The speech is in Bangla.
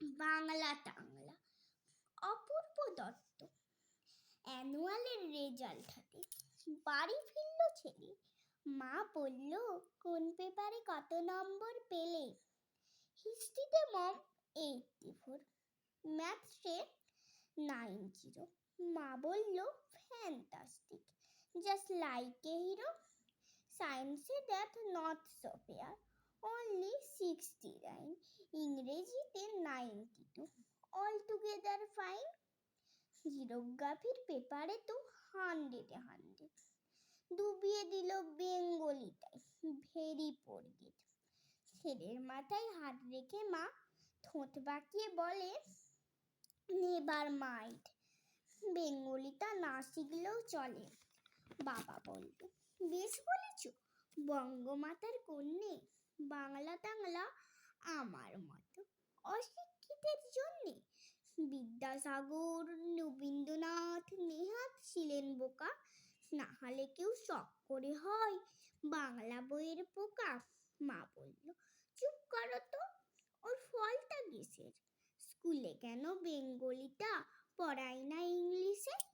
বাংলা টাংলা। অপূর্ব দত্ত। অ্যানুয়ালের রেজাল্ট হাতে বাড়ি ফিরল ছেলে। মা বলল, কোন পেপারে কত নম্বর পেলে? হিস্ট্রিতে মম 84, ম্যাথসে 90। মা বলল, fantastic, just like a hero. সায়েন্সে that not so fair, only 69। ইংরেজিতে 92, অল টুগেদার ফাইন। জিওগ্রাফির পেপারে তো 100 ডুবিয়ে দিল বেঙ্গলিটাই, ভেরি পড়িয়ে। ছেলের মাথায় হাত রেখে মা ঠোঁট বাঁকিয়ে বলে, নেভার মাইন্ড, বেঙ্গলিটা না শিখলেও চলে। বাবা বলল, বেশ বলেছ, বঙ্গমাতার কন্যে, বাংলা টাংলা আমার মতো অশিক্ষিতের জন্যে। বিদ্যাসাগর, রবীন্দ্রনাথ, নেহাত ছিলেন বোকা, না হলে কেউ শখ করে হয় বাংলা বইয়ের পোকা। মা বলল, চুপ করো তো, ওর ফলটা কিসের? স্কুলে কেন বেঙ্গলিটা পড়ায় না ইংলিশে?